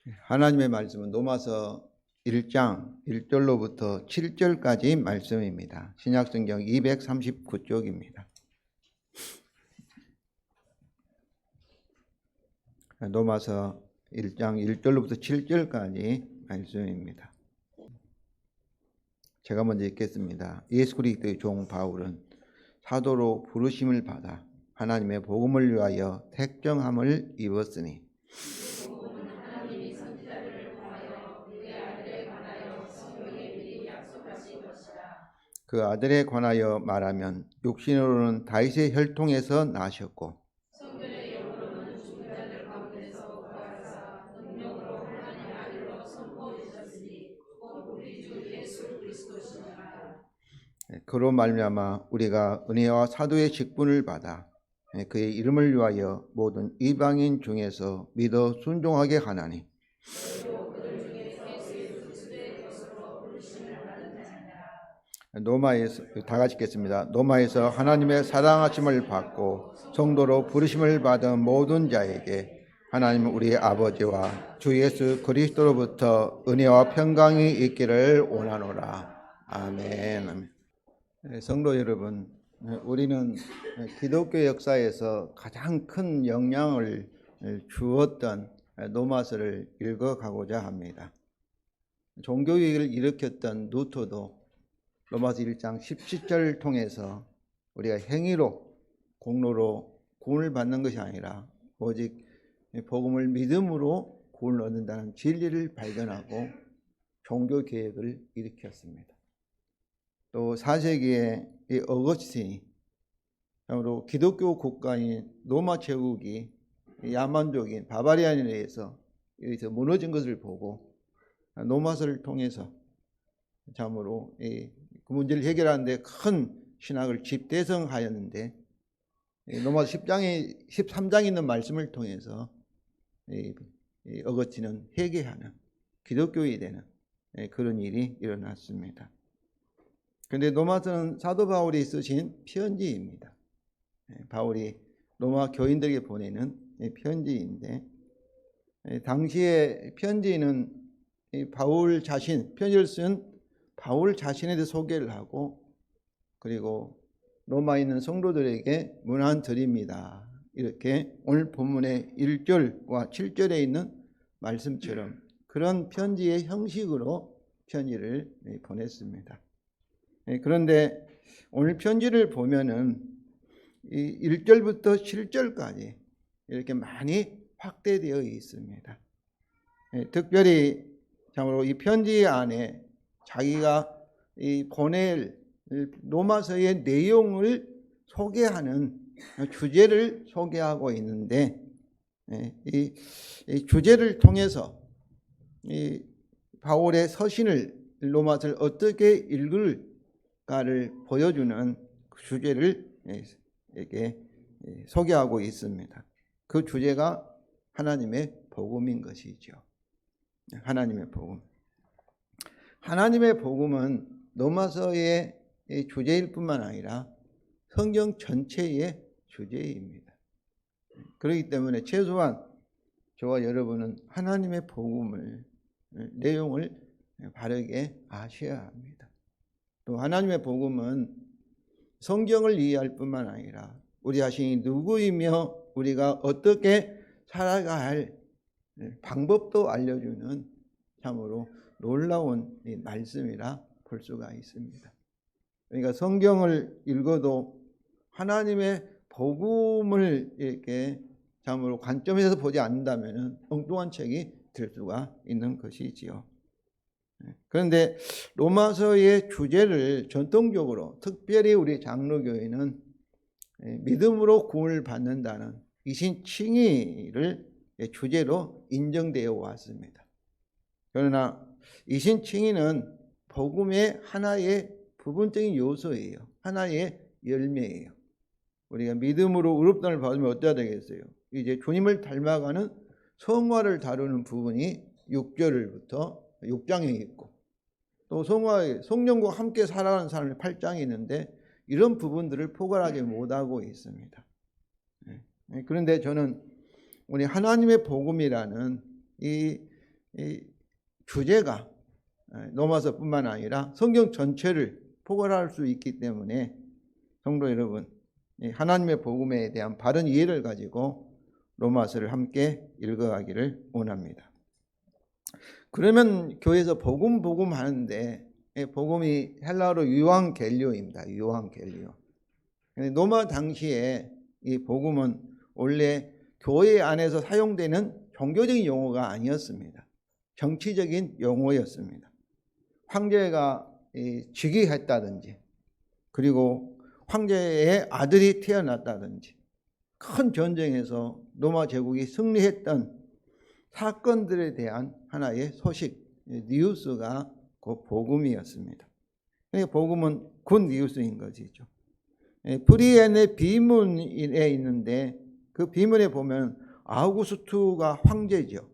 하나님의 말씀은 로마서 1장 1절로부터 7절까지 말씀입니다. 신약성경 239쪽입니다. 로마서 1장 1절로부터 7절까지 말씀입니다. 제가 먼저 읽겠습니다. 예수 그리스도의 종 바울은 사도로 부르심을 받아 하나님의 복음을 위하여 택정함을 입었으니 그 아들에 관하여 말하면 육신으로는 다윗의 혈통에서 나셨고 성전의 영으로는 죽은 자들 가운데서 부활하사 능력으로 하나님의 아들로 선포되셨으니 곧 우리 주 예수 그리스도시니라. 그로 말미암아 우리가 은혜와 사도의 직분을 받아 그의 이름을 위하여 모든 이방인 중에서 믿어 순종하게 하나니 로마에서 다 같이 읽겠습니다. 로마에서 하나님의 사랑하심을 받고 성도로 부르심을 받은 모든 자에게 하나님 우리의 아버지와 주 예수 그리스도로부터 은혜와 평강이 있기를 원하노라. 아멘. 성도 여러분, 우리는 기독교 역사에서 가장 큰 영향을 주었던 로마서를 읽어가고자 합니다. 종교개혁을 일으켰던 루터도 로마서 1장 17절을 통해서 우리가 행위로 공로로 구원을 받는 것이 아니라 오직 복음을 믿음으로 구원을 얻는다는 진리를 발견하고 종교개혁을 일으켰습니다. 또 4세기에 이 어거스틴이 참으로 기독교 국가인 로마 제국이 야만족인 바바리안에 의해서 여기서 무너진 것을 보고 로마서를 통해서 참으로 그 문제를 해결하는 데 큰 신학을 집대성하였는데 로마서 13장에 있는 말씀을 통해서 어거스틴은 회개하는 기독교인이 되는 그런 일이 일어났습니다. 그런데 로마서는 사도 바울이 쓰신 편지입니다. 바울이 로마 교인들에게 보내는 편지인데 당시의 편지는 바울 자신, 편지를 쓴 바울 자신에 대해 소개를 하고 그리고 로마에 있는 성도들에게 문안드립니다. 이렇게 오늘 본문의 1절과 7절에 있는 말씀처럼 그런 편지의 형식으로 편지를 보냈습니다. 그런데 오늘 편지를 보면은 이 1절부터 7절까지 이렇게 많이 확대되어 있습니다. 특별히 참으로 이 편지 안에 자기가 이 보낼 로마서의 내용을 소개하는 주제를 소개하고 있는데 이 주제를 통해서 이 바울의 서신을 로마서를 어떻게 읽을까를 보여주는 주제를 이렇게 소개하고 있습니다. 그 주제가 하나님의 복음인 것이죠. 하나님의 복음. 하나님의 복음은 로마서의 주제일 뿐만 아니라 성경 전체의 주제입니다. 그렇기 때문에 최소한 저와 여러분은 하나님의 복음을 내용을 바르게 아셔야 합니다. 또 하나님의 복음은 성경을 이해할 뿐만 아니라 우리 자신이 누구이며 우리가 어떻게 살아가야 할 방법도 알려주는 참으로 놀라운 말씀이라 볼 수가 있습니다. 그러니까 성경을 읽어도 하나님의 복음을 이렇게 참으로 관점에서 보지 않는다면 엉뚱한 책이 될 수가 있는 것이지요. 그런데 로마서의 주제를 전통적으로 특별히 우리 장로교회는 믿음으로 구원을 받는다는 이신칭의를 주제로 인정되어 왔습니다. 그러나 이신칭의는 복음의 하나의 부분적인 요소예요. 하나의 열매예요. 우리가 믿음으로 의롭다를 받으면 어때야 되겠어요? 이제 주님을 닮아가는 성화를 다루는 부분이 6절부터 6장에 있고 또 성령과 함께 살아가는 사람이 8장에 있는데 이런 부분들을 포괄하지 못하고 있습니다. 그런데 저는 우리 하나님의 복음이라는 이 이 주제가 로마서뿐만 아니라 성경 전체를 포괄할 수 있기 때문에 성도 여러분, 하나님의 복음에 대한 바른 이해를 가지고 로마서를 함께 읽어가기를 원합니다. 그러면 교회에서 복음 하는데 복음이 헬라어로 유앙겔리오입니다. 유앙겔리오. 로마 당시에 이 복음은 원래 교회 안에서 사용되는 종교적인 용어가 아니었습니다. 정치적인 용어였습니다. 황제가 즉위했다든지 그리고 황제의 아들이 태어났다든지 큰 전쟁에서 로마 제국이 승리했던 사건들에 대한 하나의 소식, 뉴스가 그 복음이었습니다. 복음은 굿 뉴스인 것이죠. 프리엔의 비문에 있는데 그 비문에 보면 아우구스투가 황제죠.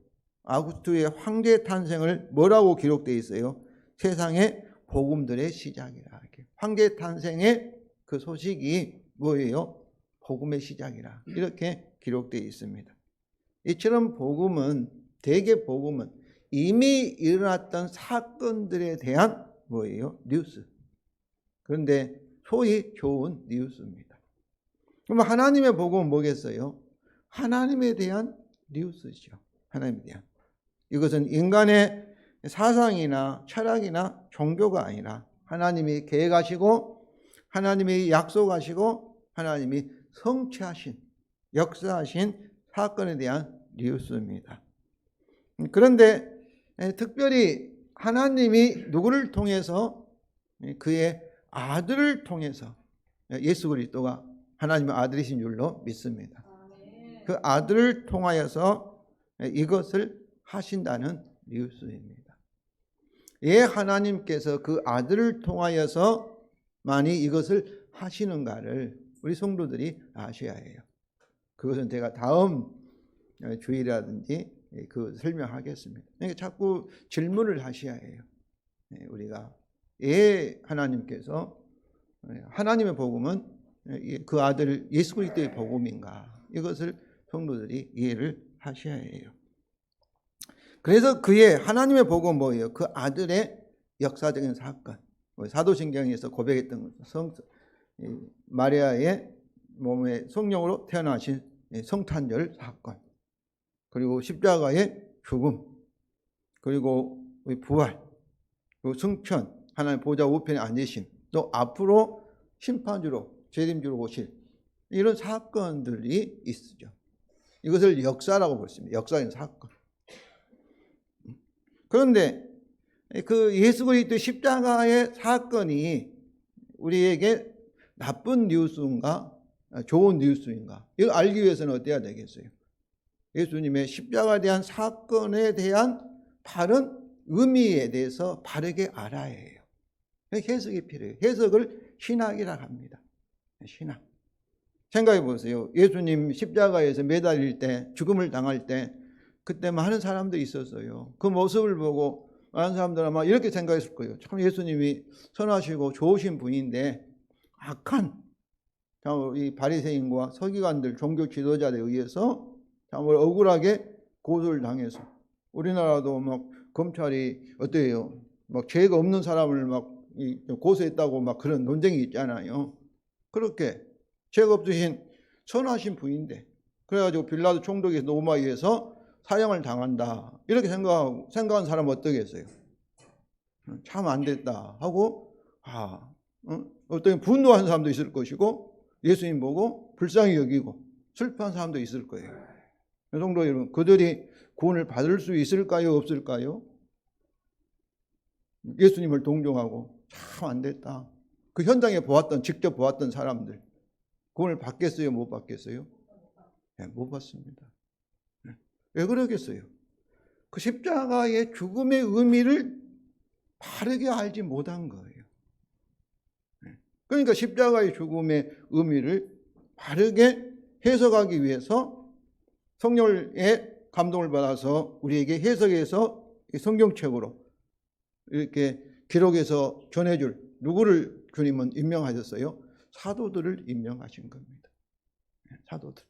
아우구스투의 황제 탄생을 뭐라고 기록되어 있어요? 세상의 복음들의 시작이라. 황제 탄생의 그 소식이 뭐예요? 복음의 시작이라. 이렇게 기록되어 있습니다. 이처럼 복음은, 대개 복음은 이미 일어났던 사건들에 대한 뭐예요? 뉴스. 그런데 소위 좋은 뉴스입니다. 그럼 하나님의 복음은 뭐겠어요? 하나님에 대한 뉴스죠. 하나님에 대한. 이것은 인간의 사상이나 철학이나 종교가 아니라 하나님이 계획하시고 하나님이 약속하시고 하나님이 성취하신, 역사하신 사건에 대한 뉴스입니다. 그런데 특별히 하나님이 누구를 통해서, 그의 아들을 통해서, 예수 그리스도가 하나님의 아들이신 줄로 믿습니다. 그 아들을 통하여서 이것을 하신다는 뉴스입니다. 예, 하나님께서 그 아들을 통하여서만이 이것을 하시는가를 우리 성도들이 아셔야 해요. 그것은 제가 다음 주일이라든지 그 설명하겠습니다. 그러니까 자꾸 질문을 하셔야 해요. 우리가 예, 하나님께서 하나님의 복음은 그 아들 예수 그리스도의 복음인가? 이것을 성도들이 이해를 하셔야 해요. 그래서 그의 하나님의 복음은 뭐예요? 그 아들의 역사적인 사건. 사도신경에서 고백했던 마리아의 몸에 성령으로 태어나신 성탄절 사건, 그리고 십자가의 죽음, 그리고 부활, 그리고 승천, 하나님 보좌 우편에 앉으심, 또 앞으로 심판주로 재림주로 오실 이런 사건들이 있죠. 이것을 역사라고 볼 수 있습니다. 역사적인 사건. 그런데 그 예수 그리스도의 십자가의 사건이 우리에게 나쁜 뉴스인가 좋은 뉴스인가, 이걸 알기 위해서는 어때야 되겠어요? 예수님의 십자가에 대한 사건에 대한 바른 의미에 대해서 바르게 알아야 해요. 해석이 필요해요. 해석을 신학이라 합니다. 신학. 생각해 보세요. 예수님 십자가에서 매달릴 때, 죽음을 당할 때 그때 많은 사람들이 있었어요. 그 모습을 보고 많은 사람들은 아마 이렇게 생각했을 거예요. 참 예수님이 선하시고 좋으신 분인데 악한 이 바리새인과 서기관들, 종교 지도자들에 의해서 정말 억울하게 고소를 당해서, 우리나라도 막 검찰이 어때요? 막 죄가 없는 사람을 막 고소했다고 막 그런 논쟁이 있잖아요. 그렇게 죄가 없으신 선하신 분인데 그래가지고 빌라도 총독에서 로마에서 사형을 당한다 이렇게 생각한 사람은 어떻겠어요? 참 안 됐다 하고 어떤 분노한 사람도 있을 것이고 예수님 보고 불쌍히 여기고 슬퍼한 사람도 있을 거예요. 성도 여러분, 그들이 구원을 받을 수 있을까요? 없을까요? 예수님을 동정하고 참 안 됐다. 그 현장에 직접 보았던 사람들 구원을 받겠어요? 못 받겠어요? 네, 못 받습니다. 왜 그러겠어요? 그 십자가의 죽음의 의미를 바르게 알지 못한 거예요. 그러니까 십자가의 죽음의 의미를 바르게 해석하기 위해서 성령의 감동을 받아서 우리에게 해석해서 성경책으로 이렇게 기록해서 전해줄 누구를 주님은 임명하셨어요? 사도들을 임명하신 겁니다. 사도들.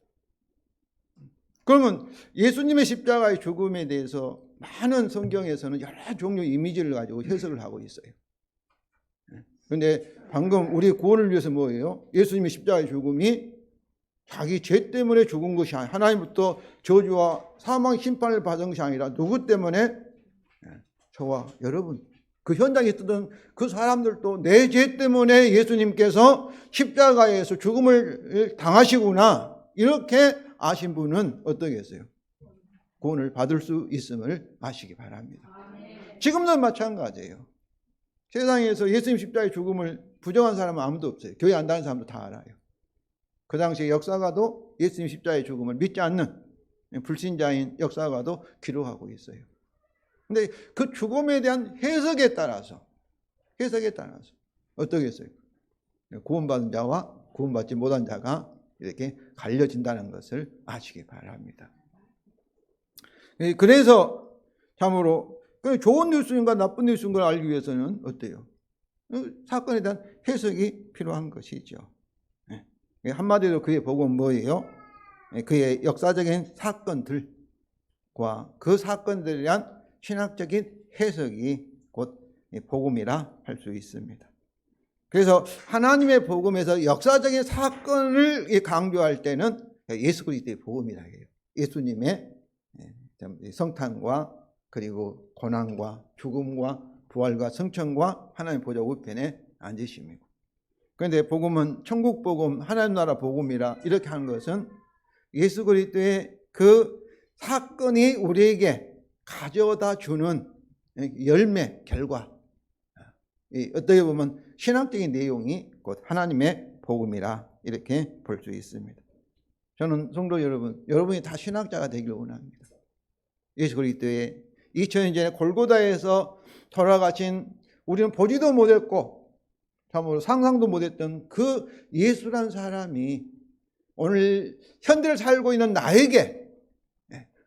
그러면 예수님의 십자가의 죽음에 대해서 많은 성경에서는 여러 종류 이미지를 가지고 해석을 하고 있어요. 그런데 방금 우리 구원을 위해서 뭐예요? 예수님의 십자가의 죽음이 자기 죄 때문에 죽은 것이 아니라 하나님부터 저주와 사망 심판을 받은 것이 아니라 누구 때문에? 저와 여러분, 그 현장에 있던 그 사람들도 내 죄 때문에 예수님께서 십자가에서 죽음을 당하시구나, 이렇게 아신 분은 어떠겠어요? 구원을 받을 수 있음을 아시기 바랍니다. 지금도 마찬가지예요. 세상에서 예수님 십자가의 죽음을 부정한 사람은 아무도 없어요. 교회 안 다니는 사람도 다 알아요. 그 당시에 역사가도 예수님 십자가의 죽음을 믿지 않는 불신자인 역사가도 기록하고 있어요. 근데 그 죽음에 대한 해석에 따라서 어떠겠어요? 구원받은 자와 구원받지 못한 자가 이렇게 갈려진다는 것을 아시기 바랍니다. 그래서 참으로 좋은 뉴스인가 나쁜 뉴스인가를 알기 위해서는 어때요? 사건에 대한 해석이 필요한 것이죠. 한마디로 그의 복음은 뭐예요? 그의 역사적인 사건들과 그 사건들에 대한 신학적인 해석이 곧 복음이라 할 수 있습니다. 그래서 하나님의 복음에서 역사적인 사건을 강조할 때는 예수 그리스도의 복음이라 해요. 예수님의 성탄과 그리고 고난과 죽음과 부활과 성천과 하나님 보좌 우편에 앉으심이고, 그런데 복음은 천국 복음, 하나님 나라 복음이라 이렇게 하는 것은 예수 그리스도의 그 사건이 우리에게 가져다 주는 열매, 결과, 어떻게 보면 신학적인 내용이 곧 하나님의 복음이라 이렇게 볼 수 있습니다. 저는 성도 여러분, 여러분이 다 신학자가 되기를 원합니다. 예수 그리스도의 2000년 전에 골고다에서 돌아가신, 우리는 보지도 못했고 참으로 상상도 못했던 그 예수란 사람이 오늘 현대를 살고 있는 나에게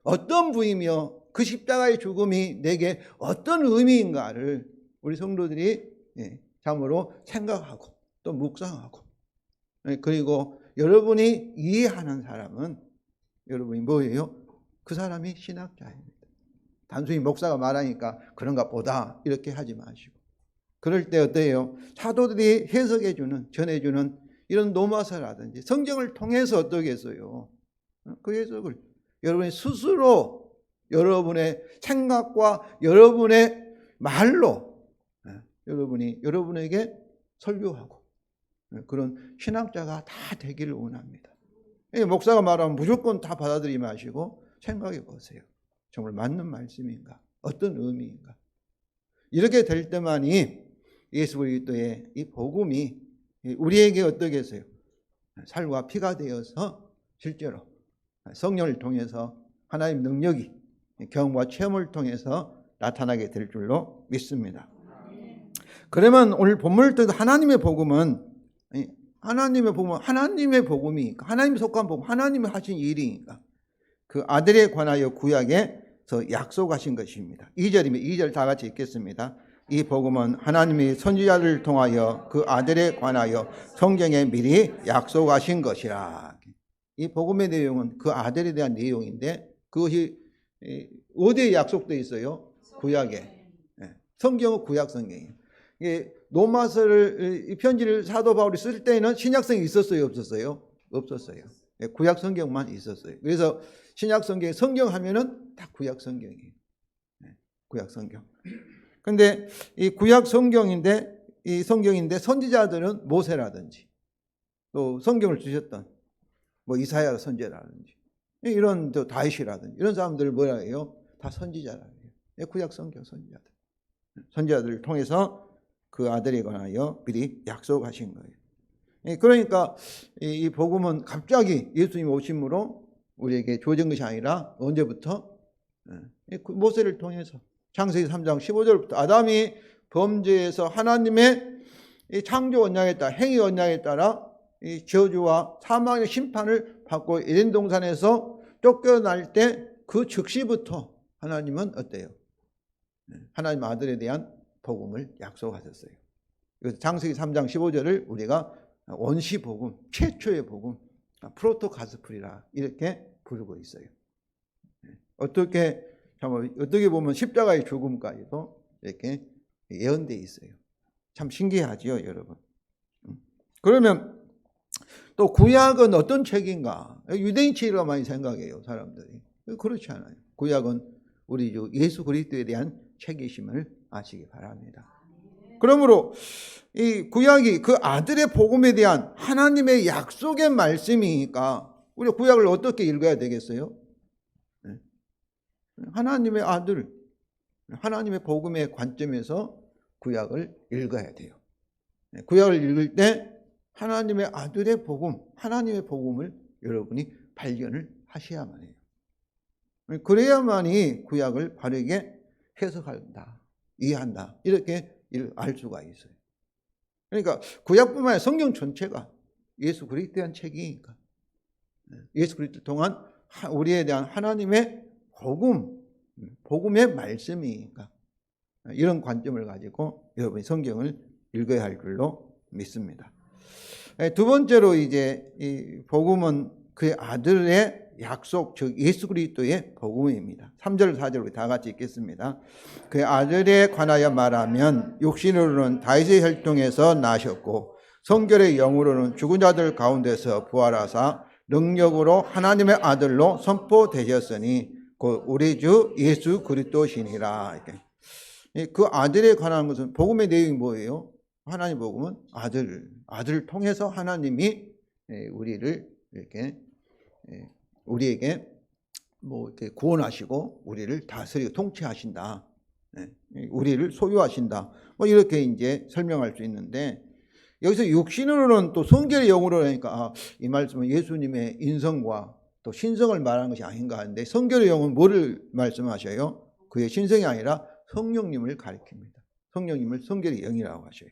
어떤 부이며 그 십자가의 죽음이 내게 어떤 의미인가를 우리 성도들이 참으로 생각하고 또 묵상하고, 그리고 여러분이 이해하는 사람은 여러분이 뭐예요? 그 사람이 신학자입니다. 단순히 목사가 말하니까 그런가 보다 이렇게 하지 마시고, 그럴 때 어때요? 사도들이 해석해주는, 전해주는 이런 노마서라든지 성경을 통해서 어떠겠어요? 그 해석을 여러분이 스스로 여러분의 생각과 여러분의 말로 여러분이 여러분에게 설교하고, 그런 신학자가 다 되기를 원합니다. 목사가 말하면 무조건 다 받아들이지 마시고 생각해 보세요. 정말 맞는 말씀인가? 어떤 의미인가? 이렇게 될 때만이 예수 그리스도의 이 복음이 우리에게 어떠겠어요? 살과 피가 되어서 실제로 성령을 통해서 하나님 능력이 경험과 체험을 통해서 나타나게 될 줄로 믿습니다. 그러면 오늘 본문을 통해서 하나님의 복음이 하나님이 속한 복음, 하나님이 하신 일이니까 그 아들에 관하여 구약에서 약속하신 것입니다. 2절이면 2절 다 같이 읽겠습니다. 이 복음은 하나님이 선지자를 통하여 그 아들에 관하여 성경에 미리 약속하신 것이라. 이 복음의 내용은 그 아들에 대한 내용인데, 그것이 어디에 약속되어 있어요? 구약에. 성경은 구약 성경이에요. 로마서를, 이 편지를 사도 바울이 쓸 때는 신약성이 있었어요, 없었어요? 없었어요. 구약 성경만 있었어요. 그래서 신약 성경, 성경 하면은 다 구약 성경이에요. 구약 성경. 근데 이 구약 성경인데, 이 성경인데 선지자들은 모세라든지 또 성경을 주셨던 뭐 이사야 선지자라든지 이런 또 다윗이라든지 이런 사람들을 뭐라 해요? 다 선지자라 해요. 구약 성경 선지자들. 선지자들을 통해서 그 아들에 관하여 미리 약속하신 거예요. 그러니까 이 복음은 갑자기 예수님 오심으로 우리에게 주어진 것이 아니라 언제부터? 모세를 통해서 창세기 3장 15절부터 아담이 범죄해서 하나님의 창조 언약에 따라, 행위 언약에 따라 이 저주와 사망의 심판을 받고 에덴 동산에서 쫓겨날 때 그 즉시부터 하나님은 어때요? 하나님 아들에 대한 복음을 약속하셨어요. 그래서 창세기 3장 15절을 우리가 원시 복음, 최초의 복음, 프로토 가스풀이라 이렇게 부르고 있어요. 어떻게 참 어떻게 보면 십자가의 죽음까지도 이렇게 예언되어 있어요. 참 신기하지요, 여러분. 그러면 또 구약은 어떤 책인가? 유대인 책이라고 많이 생각해요, 사람들이. 그렇지 않아요. 구약은 우리 주 예수 그리스도에 대한 책이심을 아시기 바랍니다. 그러므로 이 구약이 그 아들의 복음에 대한 하나님의 약속의 말씀이니까 우리 구약을 어떻게 읽어야 되겠어요? 하나님의 아들, 하나님의 복음의 관점에서 구약을 읽어야 돼요. 구약을 읽을 때 하나님의 아들의 복음, 하나님의 복음을 여러분이 발견을 하셔야만 해요. 그래야만이 구약을 바르게 해석한다, 이해한다, 이렇게 알 수가 있어요. 그러니까 구약뿐만 아니라 성경 전체가 예수 그리스도에 대한 책이니까 예수 그리스도 동안 우리에 대한 하나님의 복음의 말씀이니까 이런 관점을 가지고 여러분이 성경을 읽어야 할 줄로 믿습니다. 두 번째로 이제 이 복음은 그의 아들의 약속, 즉 예수 그리스도의 복음입니다. 3절 4절 우리 다 같이 읽겠습니다. 그의 아들에 관하여 말하면 육신으로는 다윗의 혈통에서 나셨고 성결의 영으로는 죽은 자들 가운데서 부활하사 능력으로 하나님의 아들로 선포되셨으니 곧 우리 주 예수 그리스도시니라. 이렇게. 그 아들에 관한 것은 복음의 내용이 뭐예요? 하나님 복음은 아들을 통해서 하나님이 우리를 이렇게 우리에게 뭐 이렇게 구원하시고 우리를 다스리고 통치하신다. 우리를 소유하신다. 뭐 이렇게 이제 설명할 수 있는데 여기서 육신으로는 또 성결의 영으로 하니까 이 말씀은 예수님의 인성과 또 신성을 말하는 것이 아닌가 하는데 성결의 영은 뭐를 말씀하셔요? 그의 신성이 아니라 성령님을 가리킵니다. 성령님을 성결의 영이라고 하셔요.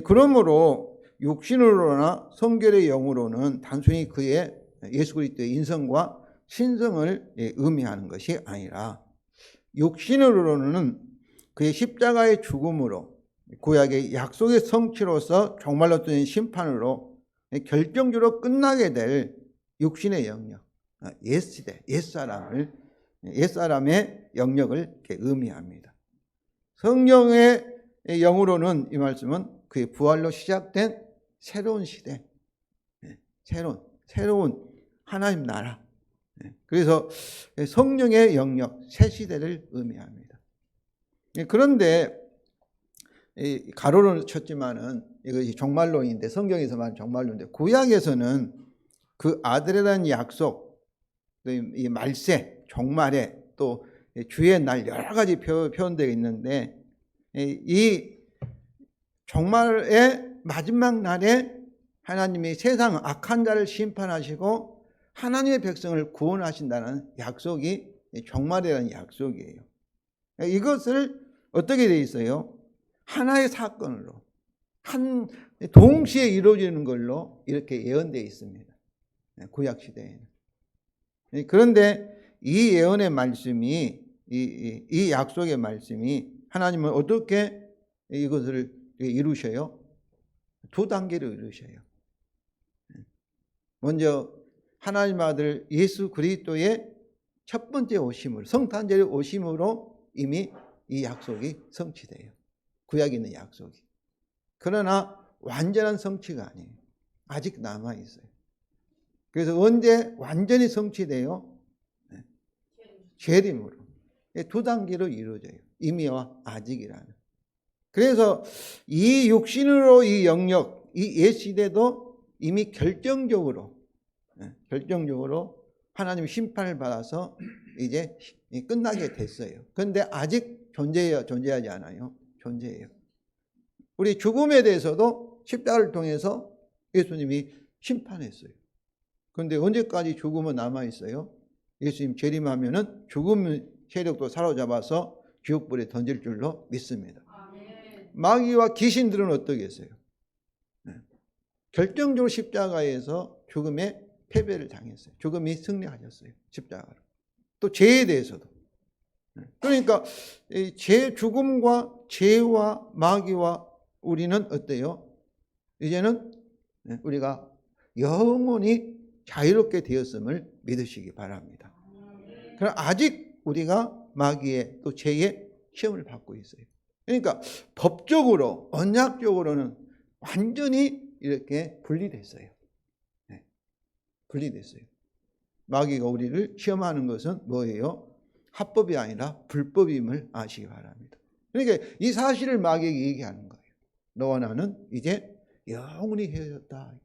그러므로 육신으로나 성결의 영으로는 단순히 그의 예수 그리스도의 인성과 신성을 의미하는 것이 아니라 육신으로는 그의 십자가의 죽음으로 구약의 약속의 성취로서 종말로 뜨는 심판으로 결정적으로 끝나게 될 육신의 영역, 옛시대, 옛사람의 영역을 새의미합니다. 성령의 영으로는 이 말씀은 그의 부활로 시작된 새로운 시대, 새로운 하나님 나라. 그래서 성령의 영역, 새 시대를 의미합니다. 그런데 가로를 쳤지만은 이것이 종말론인데 성경에서 말하는 종말론인데 구약에서는 그 아들이라는 약속, 이 말세, 종말에 또 주의 날 여러 가지 표현되어 있는데 이 종말의 마지막 날에 하나님이 세상 악한 자를 심판하시고 하나님의 백성을 구원하신다는 약속이 종말이라는 약속이에요. 이것을 어떻게 되어 있어요? 하나의 사건으로 동시에 이루어지는 걸로 이렇게 예언되어 있습니다. 구약 시대에는. 그런데 이 예언의 말씀이 이 약속의 말씀이 하나님은 어떻게 이것을 이루셔요? 두 단계로 이루셔요. 먼저 하나님 아들 예수 그리스도의 첫 번째 오심으로 성탄절의 오심으로 이미 이 약속이 성취돼요. 구약에 있는 약속이. 그러나 완전한 성취가 아니에요. 아직 남아 있어요. 그래서 언제 완전히 성취돼요? 재림으로. 두 단계로 이루어져요. 이미와 아직이라는. 그래서 이 육신으로 이 영역, 이 옛 시대도 이미 결정적으로 하나님 심판을 받아서 이제 끝나게 됐어요. 그런데 아직 존재하지 않아요. 존재해요. 우리 죽음에 대해서도 십자가를 통해서 예수님이 심판했어요. 그런데 언제까지 죽음은 남아 있어요? 예수님 재림하면은 죽음 세력도 사로잡아서 지옥불에 던질 줄로 믿습니다. 마귀와 귀신들은 어떻게 했어요? 결정적으로 십자가에서 죽음의 패배를 당했어요. 죽음이 승리하셨어요. 십자가로. 또 죄에 대해서도. 그러니까 죽음과 죄와 마귀와 우리는 어때요? 이제는 우리가 영원히 자유롭게 되었음을 믿으시기 바랍니다. 그러나 아직 우리가 마귀의 또 죄의 시험을 받고 있어요. 그러니까 법적으로 언약적으로는 완전히 이렇게 분리됐어요. 네. 분리됐어요. 마귀가 우리를 시험하는 것은 뭐예요? 합법이 아니라 불법임을 아시기 바랍니다. 그러니까 이 사실을 마귀에게 얘기하는 거예요. 너와 나는 이제 영원히 헤어졌다.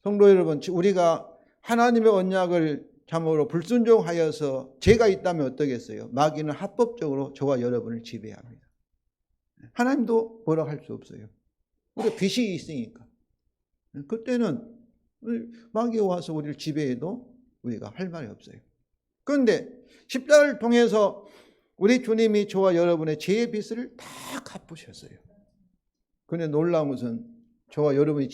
성도 여러분, 우리가 하나님의 언약을 참으로 불순종하여서 죄가 있다면 어떠겠어요? 마귀는 합법적으로 저와 여러분을 지배합니다. 하나님도 뭐라 할 수 없어요. 우리가 빚이 있으니까. 그때는 마귀가 와서 우리를 지배해도 우리가 할 말이 없어요. 그런데 십자가를 통해서 우리 주님이 저와 여러분의 죄의 빚을 다 갚으셨어요. 그런데 놀라운 것은 저와 여러분이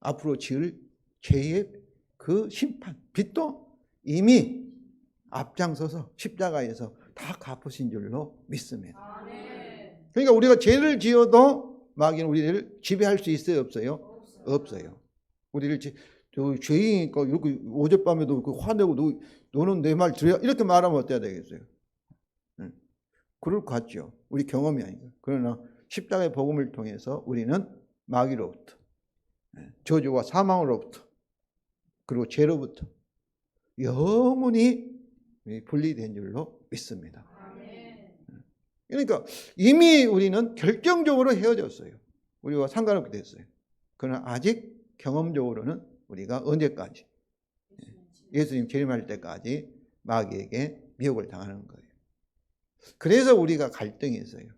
앞으로 지을 죄의 그 심판, 빚도 이미 앞장서서 십자가에서 다 갚으신 줄로 믿습니다. 그러니까 우리가 죄를 지어도 마귀는 우리를 지배할 수 있어요, 없어요? 없어요. 우리를 죄인이니까 이렇게 어젯밤에도 화내고 너는 내 말 들어야 이렇게 말하면 어때야 되겠어요? 그럴 것 같죠. 우리 경험이 아니고. 그러나 십자가의 복음을 통해서 우리는 마귀로부터, 저주와 사망으로부터, 그리고 죄로부터 영원히 분리된 줄로 믿습니다. 그러니까 이미 우리는 결정적으로 헤어졌어요. 우리와 상관없게 됐어요. 그러나 아직 경험적으로는 우리가 언제까지? 예수님 재림할 때까지 마귀에게 미혹을 당하는 거예요. 그래서 우리가 갈등이 있어요.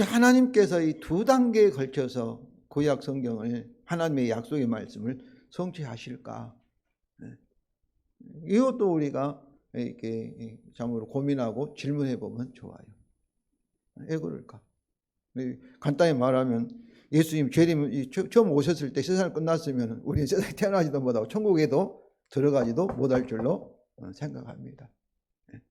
하나님께서 이 두 단계에 걸쳐서 구약 성경을 하나님의 약속의 말씀을 성취하실까? 이것도 우리가 이렇게 참으로 고민하고 질문해 보면 좋아요. 왜 그럴까? 간단히 말하면 예수님 처음 오셨을 때 세상을 끝났으면 우리는 세상에 태어나지도 못하고 천국에도 들어가지도 못할 줄로 생각합니다.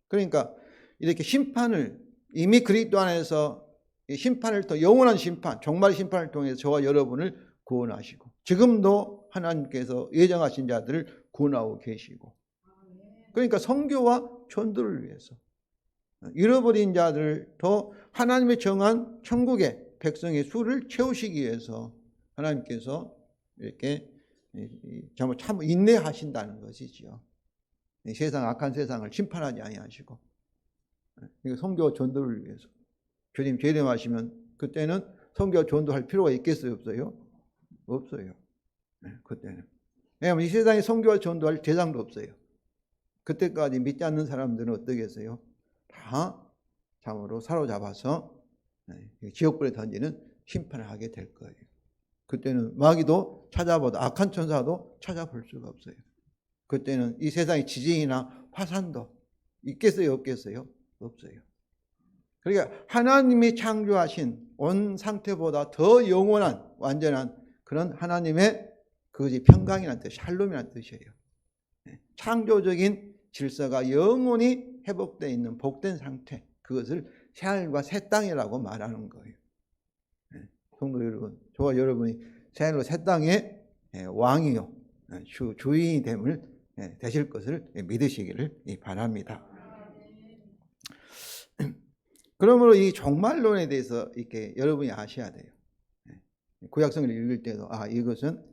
그러니까 이렇게 심판을 이미 그리스도 안에서 심판을 더 영원한 심판, 종말의 심판을 통해서 저와 여러분을 구원하시고 지금도 하나님께서 예정하신 자들을 구원하고 계시고 그러니까 선교와 전도를 위해서 잃어버린 자들도 하나님의 정한 천국의 백성의 수를 채우시기 위해서 하나님께서 이렇게 참 인내하신다는 것이지요. 세상 악한 세상을 심판하지 아니하시고 선교와 전도를 위해서 주님 재림하시면 그때는 선교와 전도할 필요가 있겠어요, 없어요? 없어요. 그때는 왜냐하면 이 세상에 선교와 전도할 대상도 없어요. 그때까지 믿지 않는 사람들은 어떠겠어요? 다 참으로 사로잡아서 지옥불에 던지는 심판을 하게 될 거예요. 그때는 마귀도 찾아봐도 악한 천사도 찾아볼 수가 없어요. 그때는 이 세상의 지진이나 화산도 있겠어요, 없겠어요? 없어요. 그러니까 하나님이 창조하신 온 상태보다 더 영원한 완전한 그런 하나님의 그것이 평강이라는 뜻, 샬롬이라는 뜻이에요. 창조적인 질서가 영원히 회복되어 있는 복된 상태, 그것을 새하늘과 새 땅이라고 말하는 거예요. 성도 여러분, 저와 여러분이 새하늘과 새 땅의 왕이요 주인이 됨을 되실 것을 믿으시기를 바랍니다. 그러므로 이 종말론에 대해서 이렇게 여러분이 아셔야 돼요. 구약성을 읽을 때도 이것은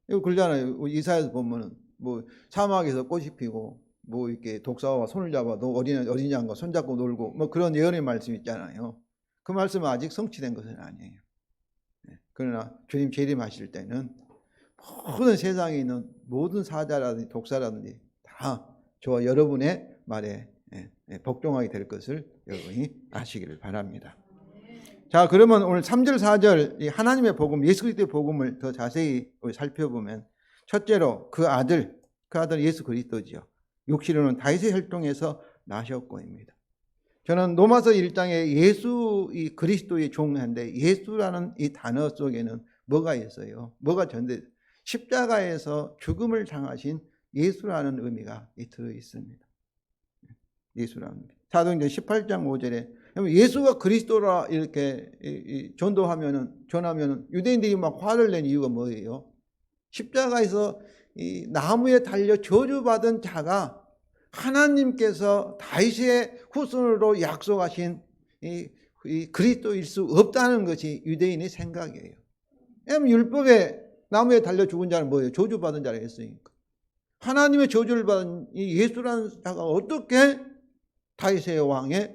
이거 그러잖아요. 이사야에서 보면은 뭐 사막에서 꽃이 피고 뭐 이렇게 독사와 손을 잡아도 어린 양과 손잡고 놀고 뭐 그런 예언의 말씀 있잖아요. 그 말씀은 아직 성취된 것은 아니에요. 그러나 주님 재림하실 때는 모든 세상에 있는 모든 사자라든지 독사라든지 다 저와 여러분의 말에 복종하게 될 것을 여러분이 아시기를 바랍니다. 자, 그러면 오늘 3절 4절 이 하나님의 복음, 예수 그리스도의 복음을 더 자세히 살펴보면 첫째로 그 아들 예수 그리스도지요. 육신으로는 다윗의 혈통에서 나셨고입니다. 저는 로마서 1장에 예수 이 그리스도의 종인데 예수라는 이 단어 속에는 뭐가 있어요? 뭐가 전대? 십자가에서 죽음을 당하신 예수라는 의미가 들어 있습니다. 예수라는 의미. 사도행전 18장 5절에 예수가 그리스도라 이렇게 전하면은 유대인들이 막 화를 낸 이유가 뭐예요? 십자가에서 이 나무에 달려 저주받은 자가 하나님께서 다윗의 후손으로 약속하신 이 그리스도일 수 없다는 것이 유대인의 생각이에요. 왜냐하면 율법에 나무에 달려 죽은 자는 뭐예요? 저주받은 자라 했으니까. 하나님의 저주를 받은 이 예수라는 자가 어떻게 다윗의 언약의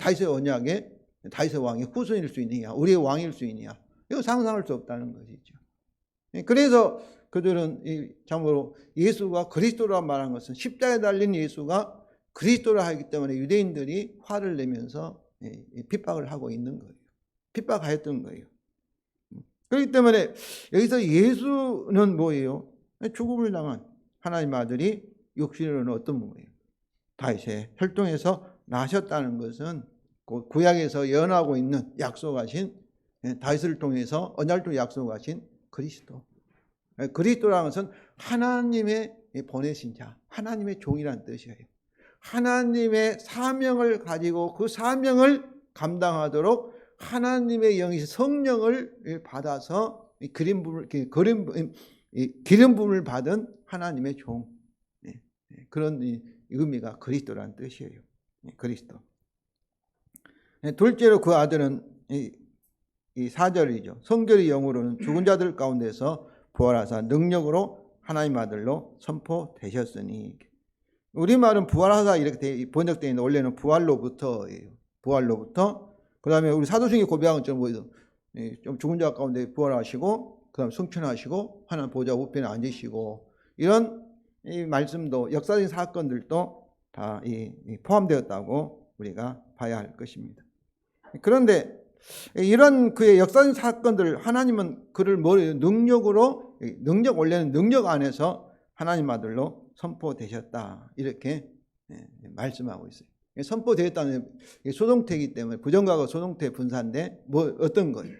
다윗의 왕의 후손일 수 있느냐? 우리의 왕일 수 있느냐? 이거 상상할 수 없다는 것이죠. 그래서 그들은 참으로 예수가 그리스도라 말한 것은 십자가에 달린 예수가 그리스도라 하기 때문에 유대인들이 화를 내면서 핍박을 하고 있는 거예요. 핍박하였던 거예요. 그렇기 때문에 여기서 예수는 뭐예요? 죽음을 당한 하나님 아들이 육신으로는 어떤 분이에요? 다윗의 혈통에서 나셨다는 것은 구약에서 예언하고 있는 약속하신 다윗을 통해서 언약을 약속하신 그리스도. 그리스도라는 것은 하나님의 보내신 자, 하나님의 종이라는 뜻이에요. 하나님의 사명을 가지고 그 사명을 감당하도록 하나님의 영이 성령을 받아서 기름 부음을 받은 하나님의 종, 그런 의미가 그리스도라는 뜻이에요. 그리스도. 둘째로 그 아들은 이 4절이죠. 성결의 영으로는 죽은 자들 가운데서 부활하사 능력으로 하나님 아들로 선포되셨으니. 우리말은 부활하사 이렇게 번역되어 있는데 원래는 부활로부터예요. 부활로부터. 그 다음에 우리 사도행전 고백한 것처럼 뭐예요? 좀 죽은 자 가운데 부활하시고 그 다음에 승천하시고 하나님 보좌 우편에 앉으시고, 이런 이 말씀도 역사적인 사건들도 다 포함되었다고 우리가 봐야 할 것입니다. 그런데 이런 그의 역사적인 사건들, 하나님은 그를 뭐래요? 능력으로, 원래는 능력 안에서 하나님 아들로 선포되셨다, 이렇게 말씀하고 있어요. 선포되었다는 소동태이기 때문에 부정과거 소동태 분사인데 어떤 거예요?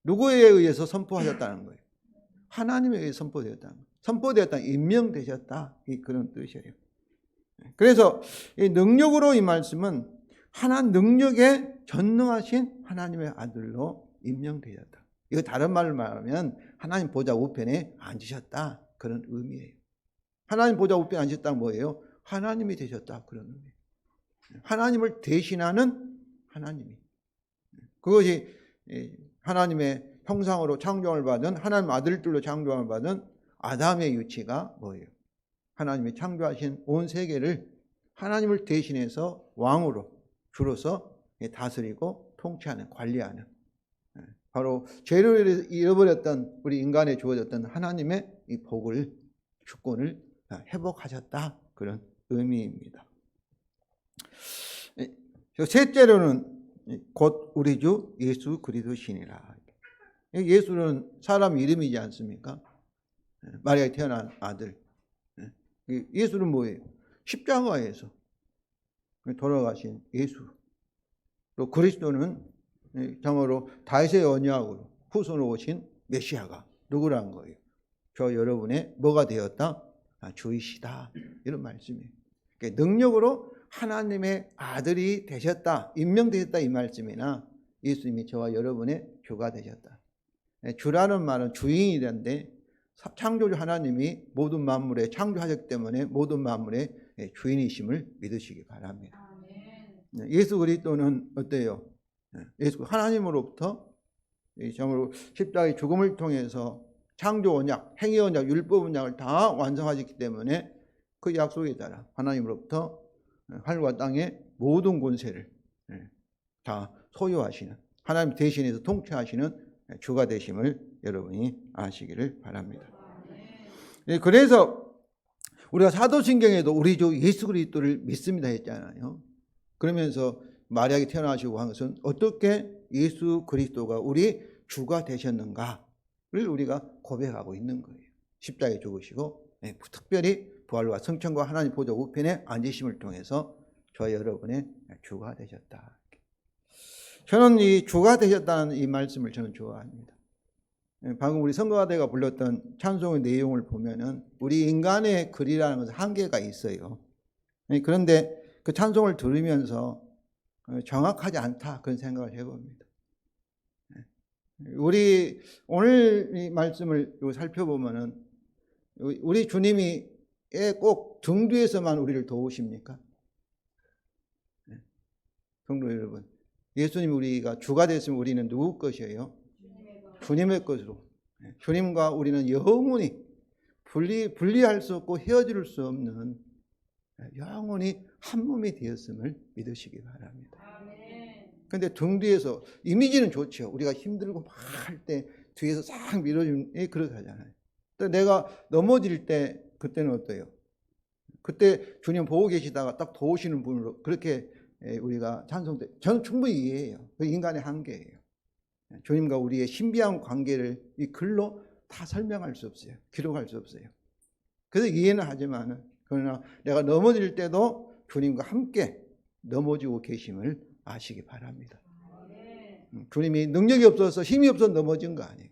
누구에 의해서 선포하셨다는 거예요? 하나님에 의해 선포되었다는 거예요. 선포되었다, 임명되셨다, 그런 뜻이에요. 그래서 이 능력으로, 이 말씀은 능력에 전능하신 하나님의 아들로 임명되셨다. 이거 다른 말로 말하면 하나님 보좌 우편에 앉으셨다, 그런 의미예요. 하나님 보좌 우편에 앉으셨다는 뭐예요? 하나님이 되셨다, 그런 의미예요. 하나님을 대신하는 하나님이. 그것이 하나님의 형상으로 창조함을 받은, 하나님 아들들로 창조함을 받은 아담의 위치가 뭐예요? 하나님이 창조하신 온 세계를 하나님을 대신해서 왕으로 주로서 다스리고 통치하는, 관리하는, 바로 죄를 잃어버렸던 우리 인간에 주어졌던 하나님의 이 복을, 주권을 회복하셨다, 그런 의미입니다. 셋째로는 곧 우리 주 예수 그리스도시니라. 예수는 사람 이름이지 않습니까? 마리아에 태어난 아들. 예수는 뭐예요? 십자가에서 돌아가신 예수. 또 그리스도는 참으로 다윗의 언약으로 후손으로 오신 메시아가 누구란 거예요? 저 여러분의 뭐가 되었다? 주이시다, 이런 말씀이에요. 그러니까 능력으로 하나님의 아들이 되셨다, 임명되셨다, 이 말씀이나 예수님이 저와 여러분의 주가 되셨다. 주라는 말은 주인이란데, 창조주 하나님이 모든 만물에 창조하셨기 때문에 모든 만물의 주인이심을 믿으시기 바랍니다. 예수 그리스도는 어때요? 예수 하나님으로부터 참으로 십자가의 죽음을 통해서 창조 언약, 행위 언약, 율법 언약을 다 완성하셨기 때문에 그 약속에 따라 하나님으로부터 하늘과 땅의 모든 권세를 다 소유하시는, 하나님 대신해서 통치하시는 주가 되심을 여러분이 아시기를 바랍니다. 그래서 우리가 사도신경에도 우리 주 예수 그리스도를 믿습니다 했잖아요. 그러면서 마리아에게 태어나시고 한 것은 어떻게 예수 그리스도가 우리 주가 되셨는가를 우리가 고백하고 있는 거예요. 십자가에 죽으시고 특별히 부활과 승천과 하나님 보좌 우편에 앉으심을 통해서 저와 여러분의 주가 되셨다. 저는 이 주가 되셨다는 이 말씀을 저는 좋아합니다. 방금 우리 성가대가 불렀던 찬송의 내용을 보면은 우리 인간의 글이라는 것은 한계가 있어요. 그런데 그 찬송을 들으면서 정확하지 않다, 그런 생각을 해봅니다. 우리 오늘 이 말씀을 살펴보면은 우리 주님이 꼭 등 뒤에서만 우리를 도우십니까? 성도 여러분, 예수님 우리가 주가 됐으면 우리는 누구 것이에요? 주님의 것으로. 주님과 우리는 영원히 분리할 수 없고 헤어질 수 없는 영원히 한 몸이 되었음을 믿으시기 바랍니다. 그런데 등 뒤에서 이미지는 좋죠. 우리가 힘들고 막 할 때 뒤에서 싹 밀어주는 그렇게 하잖아요. 또 내가 넘어질 때 그때는 어때요? 그때 주님 보고 계시다가 딱 도우시는 분으로 그렇게 우리가 찬송때 저는 충분히 이해해요. 그 인간의 한계예요. 주님과 우리의 신비한 관계를 이 글로 다 설명할 수 없어요. 기록할 수 없어요. 그래서 이해는 하지만은 그러나 내가 넘어질 때도 주님과 함께 넘어지고 계심을 아시기 바랍니다. 주님이 능력이 없어서 힘이 없어서 넘어진 거 아니에요.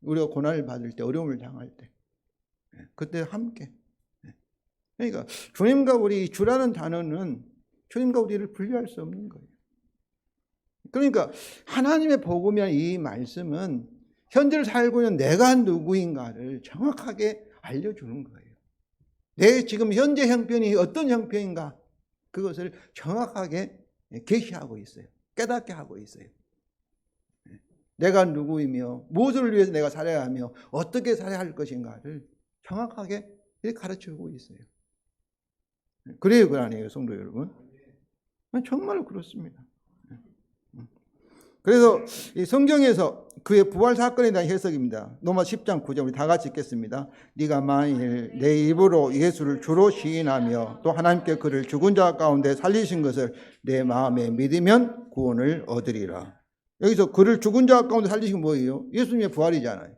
우리가 고난을 받을 때 어려움을 당할 때 그때 함께. 그러니까 주님과 우리 주라는 단어는 주님과 우리를 분리할 수 없는 거예요. 그러니까 하나님의 복음이란 이 말씀은 현재를 살고 있는 내가 누구인가를 정확하게 알려주는 거예요. 내 지금 현재 형편이 어떤 형편인가 그것을 정확하게 계시하고 있어요. 깨닫게 하고 있어요. 내가 누구이며 무엇을 위해서 내가 살아야 하며 어떻게 살아야 할 것인가를 정확하게 가르쳐주고 있어요. 그래요, 그 아니에요, 성도 여러분? 정말 그렇습니다. 그래서 이 성경에서 그의 부활 사건에 대한 해석입니다. 로마 10장 9절 우리 다 같이 읽겠습니다. 네가 만일 내 입으로 예수를 주로 시인하며 또 하나님께 그를 죽은 자 가운데 살리신 것을 내 마음에 믿으면 구원을 얻으리라. 여기서 그를 죽은 자 가운데 살리신 건 뭐예요? 예수님의 부활이잖아요.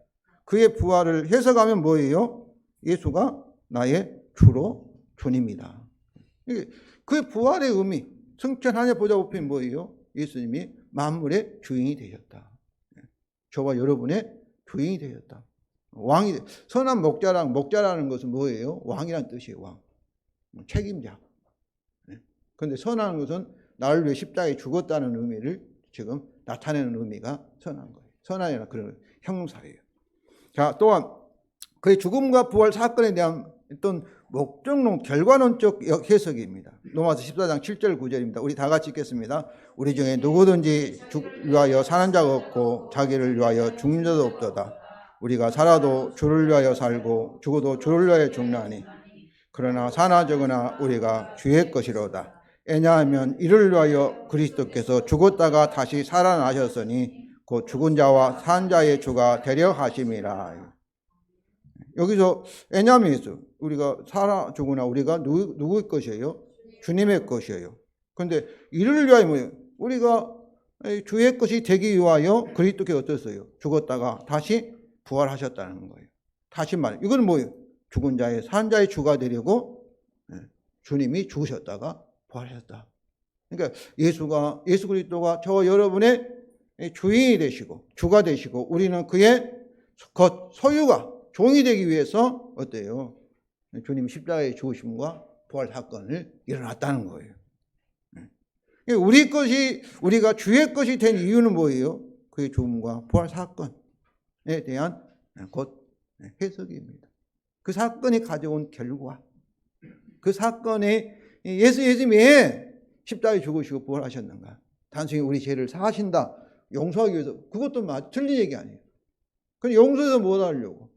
그의 부활을 해석하면 뭐예요? 예수가 나의 주로 주님이다. 그의 부활의 의미, 성천 하늘 보좌 우편이 뭐예요? 예수님이 만물의 주인이 되셨다. 저와 여러분의 주인이 되셨다. 왕이 선한 목자라는 것은 뭐예요? 왕이란 뜻이에요. 왕. 책임자. 그런데 선한 것은 나를 위해 십자가에 죽었다는 의미를 지금 나타내는 의미가 선한 거예요. 선한이라는 그런 형용사예요. 자, 또한 그의 죽음과 부활 사건에 대한 어떤 목적론, 결과론적 해석입니다. 로마서 14장 7절 9절입니다. 우리 다 같이 읽겠습니다. 우리 중에 누구든지 위하여 사는 자가 없고 자기를 위하여 죽는 자도 없도다. 우리가 살아도 주를 위하여 살고 죽어도 주를 위하여 죽나니 그러나 사나 적으나 우리가 주의 것이로다. 왜냐하면 이를 위하여 그리스도께서 죽었다가 다시 살아나셨으니 곧 죽은 자와 산 자의 주가 되려 하심이라. 여기서 왜냐하면 있어요. 우리가 살아 죽으나 우리가 누구의 것이에요? 주님의 것이에요. 그런데 이를 위하여 뭐예요? 우리가 주의 것이 되기 위하여 그리스도께서 어땠어요? 죽었다가 다시 부활하셨다는 거예요. 다시 말해. 이건 뭐예요? 죽은 자의 산 자의 주가 되려고 주님이 죽으셨다가 부활하셨다. 그러니까 예수 그리스도가 저와 여러분의 주인이 되시고 주가 되시고 우리는 그의 것 소유가 종이 되기 위해서 어때요? 주님 십자가의 죽으심과 부활 사건을 일어났다는 거예요. 우리 것이 우리가 주의 것이 된 이유는 뭐예요? 그의 죽음과 부활 사건에 대한 곧 해석입니다. 그 사건이 가져온 결과, 그 사건에 예수님이 왜 십자가에 죽으시고 부활하셨는가? 단순히 우리 죄를 사하신다, 용서하기 위해서 그것도 틀린 얘기 아니에요. 그럼 용서해서 뭐 하려고?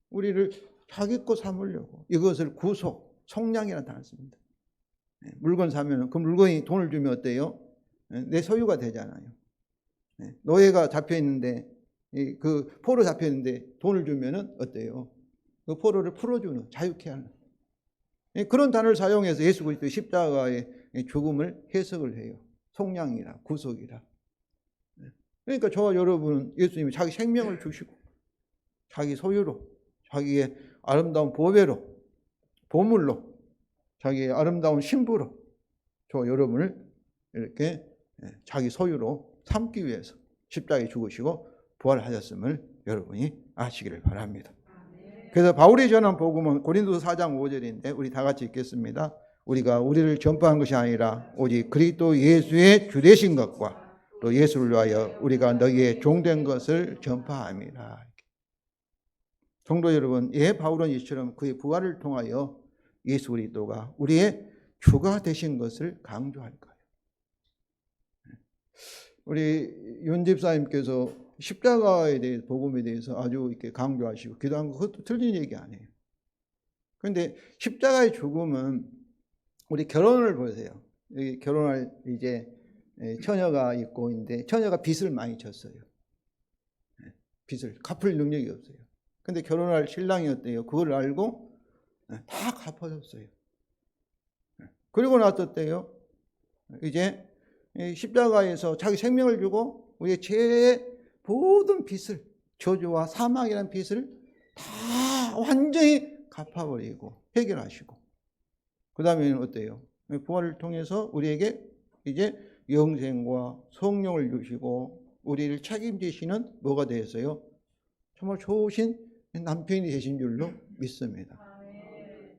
우리를 자기 것 삼으려고. 이것을 구속, 속량이라는 단어를 씁니다. 물건 사면 그 물건이 돈을 주면 어때요? 내 소유가 되잖아요. 노예가 잡혀 있는데 그 포로 잡혀 있는데 돈을 주면은 어때요? 그 포로를 풀어주는, 자유케 하는 그런 단어를 사용해서 예수 그리스도의 십자가의 죽음을 해석을 해요. 속량이라, 구속이라. 그러니까 저와 여러분은 예수님이 자기 생명을 주시고 자기 소유로, 자기의 아름다운 보배로, 보물로, 자기의 아름다운 신부로 저와 여러분을 이렇게 자기 소유로 삼기 위해서 십자가에 죽으시고 부활하셨음을 여러분이 아시기를 바랍니다. 그래서 바울이 전한 복음은 고린도서 4장 5절인데 우리 다 같이 읽겠습니다. 우리가 우리를 전파한 것이 아니라 오직 그리스도 예수의 주 되신 것과 또 예수를 위하여 우리가 너희의 종된 것을 전파함이라. 성도 여러분, 바울은 이처럼 그의 부활을 통하여 예수 그리스도가 우리의 주가 되신 것을 강조할 거예요. 우리 윤 집사님께서 십자가에 대해서, 복음에 대해서 아주 이렇게 강조하시고 기도한 거, 그것도 틀린 얘기 아니에요. 그런데 십자가의 죽음은, 우리 결혼을 보세요. 여기 결혼할 이제 처녀가 있고 있는데, 처녀가 빚을 많이 졌어요. 빚을 갚을 능력이 없어요. 근데 결혼할 신랑이 어때요? 그걸 알고 다 갚아줬어요. 그리고 나서 때요, 이제 십자가에서 자기 생명을 주고 우리의 죄의 모든 빚을, 저주와 사망이라는 빚을 다 완전히 갚아버리고 해결하시고, 그 다음에는 어때요? 부활을 통해서 우리에게 이제 영생과 성령을 주시고 우리를 책임지시는 뭐가 되었어요? 정말 좋으신 남편이 되신 줄로 믿습니다.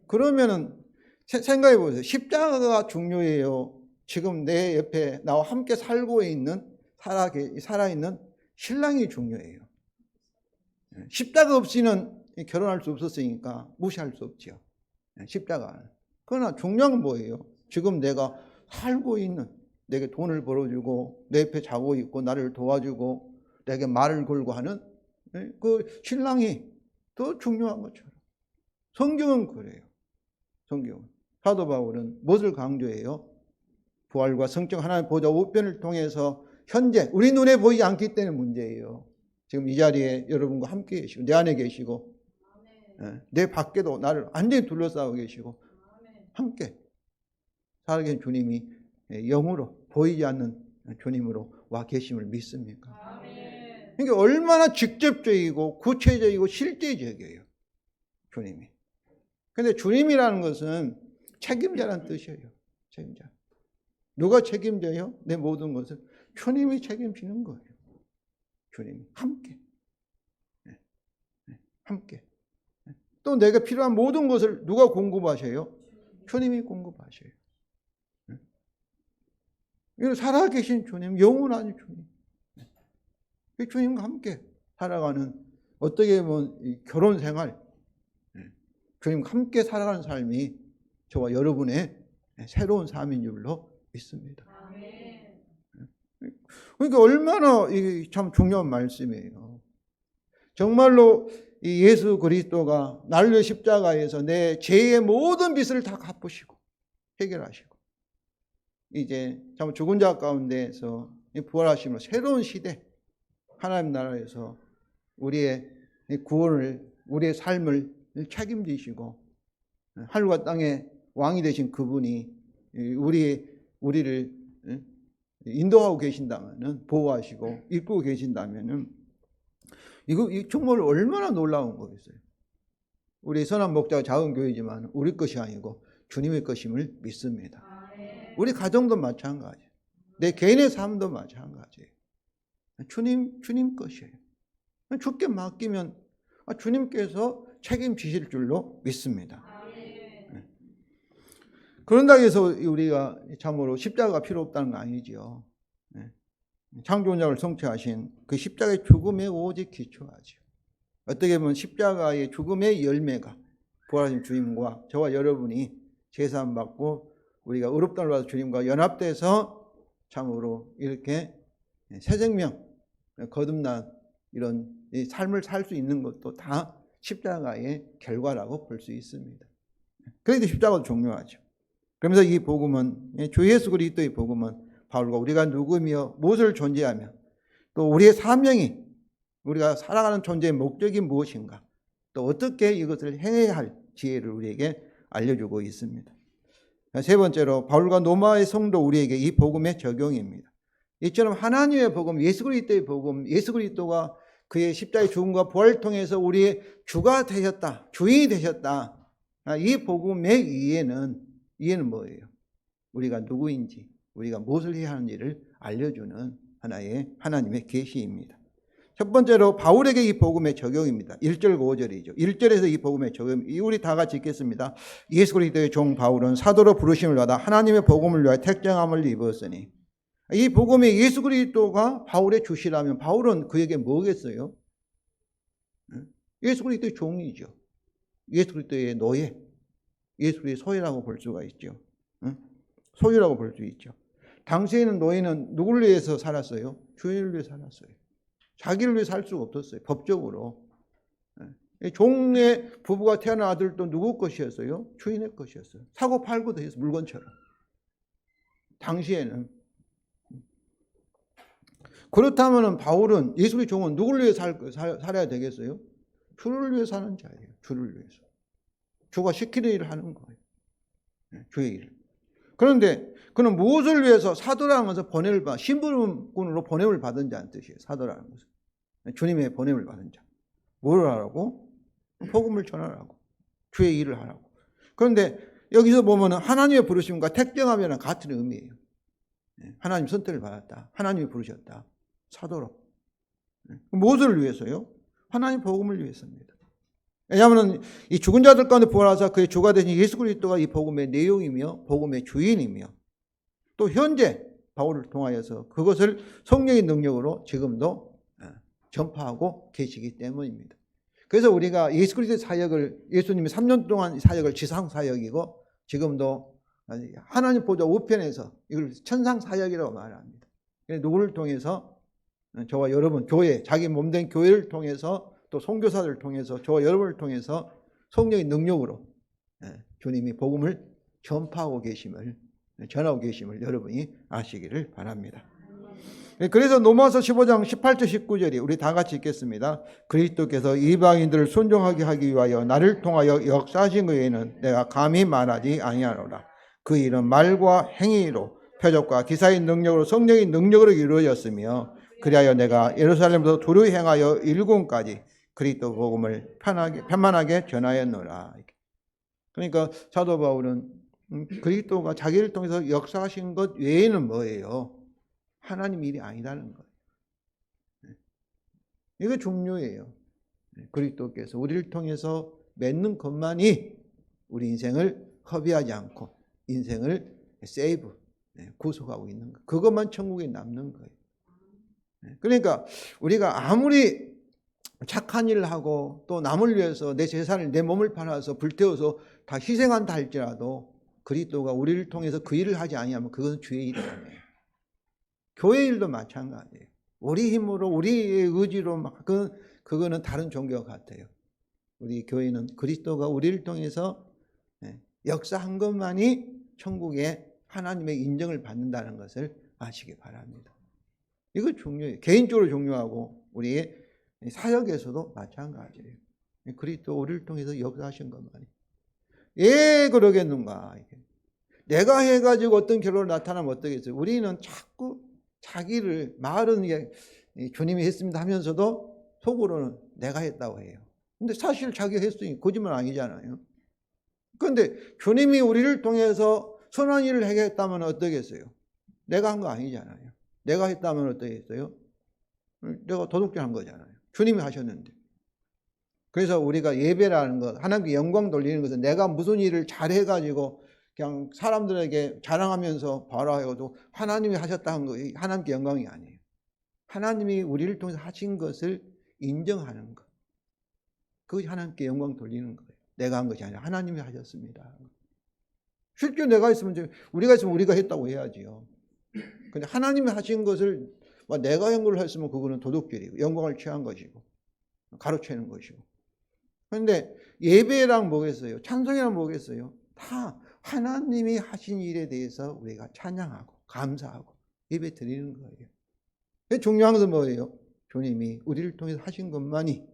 그러면은 생각해 보세요. 십자가가 중요해요? 지금 내 옆에 나와 함께 살고 있는, 살아있는 신랑이 중요해요? 십자가 없이는 결혼할 수 없었으니까 무시할 수 없죠. 십자가는. 그러나 중요한 건 뭐예요? 지금 내가 살고 있는, 내게 돈을 벌어주고 내 옆에 자고 있고 나를 도와주고 내게 말을 걸고 하는 그 신랑이 더 중요한 것처럼. 성경은 그래요. 성경은. 사도 바울은 무엇을 강조해요? 부활과 성적 하나님의 보좌 우편을 통해서 현재 우리 눈에 보이지 않기 때문에 문제예요. 지금 이 자리에 여러분과 함께 계시고 내 안에 계시고 내 밖에도 나를 완전히 둘러싸고 계시고 함께 살아계신 주님이 영으로, 보이지 않는 주님으로 와 계심을 믿습니까? 그러니까 얼마나 직접적이고 구체적이고 실제적이에요, 주님이. 근데 주님이라는 것은 책임자라는 뜻이에요. 책임자. 누가 책임져요? 내 모든 것을 주님이 책임지는 거예요. 주님이 함께. 함께. 또 내가 필요한 모든 것을 누가 공급하셔요? 주님이 공급하셔요. 살아계신 주님, 영원한 주님. 그 주님과 함께 살아가는, 어떻게 보면 이 결혼 생활, 주님과 함께 살아가는 삶이 저와 여러분의 새로운 삶인 줄로 믿습니다. 그러니까 얼마나 이게 참 중요한 말씀이에요. 정말로 이 예수 그리스도가 날려 십자가에서 내 죄의 모든 빚을 다 갚으시고 해결하시고 이제 참 죽은 자 가운데서 부활하심으로 새로운 시대, 하나님 나라에서 우리의 구원을, 우리의 삶을 책임지시고 하늘과 땅의 왕이 되신 그분이 우리를 인도하고 계신다면은, 보호하시고 이끌고 계신다면은, 이거 정말 얼마나 놀라운 거겠어요. 우리 선한 목자가 작은 교회지만 우리 것이 아니고 주님의 것임을 믿습니다. 우리 가정도 마찬가지예요. 내 개인의 삶도 마찬가지예요. 주님 것이에요. 주께 맡기면 주님께서 책임지실 줄로 믿습니다. 그런다고 해서 우리가 참으로 십자가가 필요 없다는 건 아니죠. 창조자를 성취하신 그 십자가의 죽음에 오직 기초하죠. 어떻게 보면 십자가의 죽음의 열매가 부활하신 주님과 저와 여러분이 제사함 받고 우리가 의롭다를 받아 주님과 연합돼서 참으로 이렇게 새 생명, 거듭난 이런 삶을 살 수 있는 것도 다 십자가의 결과라고 볼 수 있습니다. 그런데 십자가도 중요하죠. 그러면서 이 복음은, 주 예수 그리스도의 복음은 바울과 우리가 누구며 무엇을 존재하며 또 우리의 사명이, 우리가 살아가는 존재의 목적이 무엇인가, 또 어떻게 이것을 행해야 할 지혜를 우리에게 알려주고 있습니다. 세 번째로 바울과 로마의 성도 우리에게 이 복음의 적용입니다. 이처럼 하나님의 복음, 예수 그리스도의 복음, 예수 그리스도가 그의 십자가의 죽음과 부활을 통해서 우리의 주가 되셨다, 주인이 되셨다. 이 복음의 이해는 뭐예요? 우리가 누구인지, 우리가 무엇을 해야 하는지를 알려주는 하나의 하나님의 계시입니다. 첫 번째로 바울에게 이 복음의 적용입니다. 1절 5절이죠. 1절에서 이 복음의 적용, 우리 다 같이 읽겠습니다. 예수 그리스도의 종 바울은 사도로 부르심을 받아 하나님의 복음을 위하여 택정함을 입었으니. 이 복음의 예수 그리스도가 바울의 주시라면 바울은 그에게 뭐겠어요? 예수 그리스도의 종이죠. 예수 그리스도의 노예, 예수 그리스도의 소유라고 볼 수가 있죠. 응? 소유라고 볼 수 있죠. 당시에는 노예는 누구를 위해서 살았어요? 주인을 위해 살았어요. 자기를 위해 살 수가 없었어요. 법적으로. 종의 부부가 태어난 아들도 누구 것이었어요? 주인의 것이었어요. 사고 팔고도 해서 물건처럼. 당시에는. 그렇다면 바울은 예수의 종은 누구를 위해 살아야 되겠어요? 주를 위해 사는 자예요. 주를 위해서. 주가 시키는 일을 하는 거예요. 주의 일. 그런데 그는 무엇을 위해서 사도라는 것은 번외를 받, 신분군으로 번외를 받은 자는 뜻이에요. 사도라는 것은. 주님의 번외를 받은 자. 뭘 하라고? 복음을 전하라고. 주의 일을 하라고. 그런데 여기서 보면은 하나님의 부르심과 택정함이랑 같은 의미예요. 하나님 선택을 받았다. 하나님이 부르셨다. 사도로. 무엇을 위해서요? 하나님 복음을 위해서입니다. 왜냐하면 이 죽은 자들 가운데 부활하사 그의 주가 되신 예수 그리스도가 이 복음의 내용이며 복음의 주인이며 또 현재 바울을 통하여서 그것을 성령의 능력으로 지금도 전파하고 계시기 때문입니다. 그래서 우리가 예수 그리스도의 사역을, 예수님이 3년 동안 사역을 지상 사역이고 지금도 하나님 보좌 우편에서 이걸 천상 사역이라고 말합니다. 누구를 통해서? 저와 여러분, 교회, 자기 몸된 교회를 통해서 또 선교사들을 통해서 저와 여러분을 통해서 성령의 능력으로 주님이 복음을 전파하고 계심을, 전하고 계심을 여러분이 아시기를 바랍니다. 그래서 로마서 15장 18절 19절이 우리 다 같이 읽겠습니다. 그리스도께서 이방인들을 순종하게 하기 위하여 나를 통하여 역사하신 외에는 내가 감히 말하지 아니하노라. 그 일은 말과 행위로 표적과 기사의 능력으로 성령의 능력으로 이루어졌으며 그리하여 내가 예루살렘에서 두루 행하여 일군까지 그리스도 복음을 편만하게 전하였노라. 그러니까 사도 바울은 그리스도가 자기를 통해서 역사하신 것 외에는 뭐예요? 하나님 일이 아니라는 거예요. 이거 중요해요. 그리스도께서 우리를 통해서 맺는 것만이 우리 인생을 허비하지 않고 인생을 세이브, 구속하고 있는 거. 그것만 천국에 남는 거예요. 그러니까 우리가 아무리 착한 일을 하고 또 남을 위해서 내 재산을, 내 몸을 팔아서 불태워서 다 희생한다 할지라도 그리스도가 우리를 통해서 그 일을 하지 아니하면 그것은 주의 일이 아니에요. 교회 일도 마찬가지예요. 우리 힘으로, 우리의 의지로 막 그거는 다른 종교와 같아요. 우리 교회는 그리스도가 우리를 통해서 역사한 것만이 천국에 하나님의 인정을 받는다는 것을 아시기 바랍니다. 이거 중요해요. 개인적으로 중요하고 우리의 사역에서도 마찬가지예요. 그리스도 우리를 통해서 역사하신 것만이. 왜 그러겠는가? 내가 해가지고 어떤 결론을 나타나면 어떻겠어요? 우리는 자꾸 자기를, 말은 주님이 했습니다 하면서도 속으로는 내가 했다고 해요. 근데 사실 자기가 했으니 거짓말 아니잖아요. 그런데 주님이 우리를 통해서 선한 일을 하겠다면 어떠겠어요? 내가 한 거 아니잖아요. 내가 했다면 어떠겠어요? 내가 도둑질한 거잖아요. 주님이 하셨는데. 그래서 우리가 예배라는 것, 하나님께 영광 돌리는 것은 내가 무슨 일을 잘해가지고 그냥 사람들에게 자랑하면서 봐라 해도 하나님이 하셨다는 거, 하나님께 영광이 아니에요. 하나님이 우리를 통해서 하신 것을 인정하는 것. 그것이 하나님께 영광 돌리는 거예요. 내가 한 것이 아니라 하나님이 하셨습니다. 실제 내가 있으면, 우리가 있으면 우리가 했다고 해야지요. 근데 하나님이 하신 것을 내가 한 걸 했으면 그거는 도둑질이고 영광을 취한 것이고 가로채는 것이고. 그런데 예배랑 뭐겠어요? 찬송이랑 뭐겠어요? 다 하나님이 하신 일에 대해서 우리가 찬양하고 감사하고 예배 드리는 거예요. 중요한 것은 뭐예요? 주님이 우리를 통해서 하신 것만이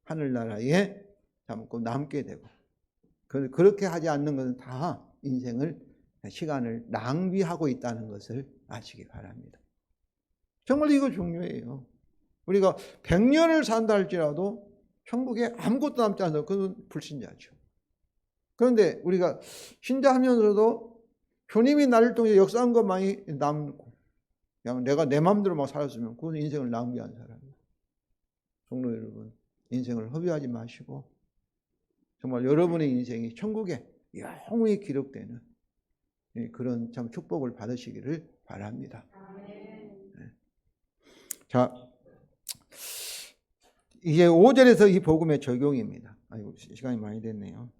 하늘나라에 담고 남게 되고, 그렇게 하지 않는 것은 다 인생을, 시간을 낭비하고 있다는 것을 아시기 바랍니다. 정말 이거 중요해요. 우리가 100년을 산다 할지라도 천국에 아무것도 남지 않아서 그건 불신자죠. 그런데 우리가 신자하면서도 주님이 나를 통해 역사한 것만이 남고, 그냥 내가 내 마음대로 막 살았으면 그건 인생을 낭비한 사람이에요. 성도 여러분, 인생을 허비하지 마시고 정말 여러분의 인생이 천국에 영원히 기록되는 그런 참 축복을 받으시기를 바랍니다. 자, 이제 5절에서 이 복음의 적용입니다. 아이고, 시간이 많이 됐네요.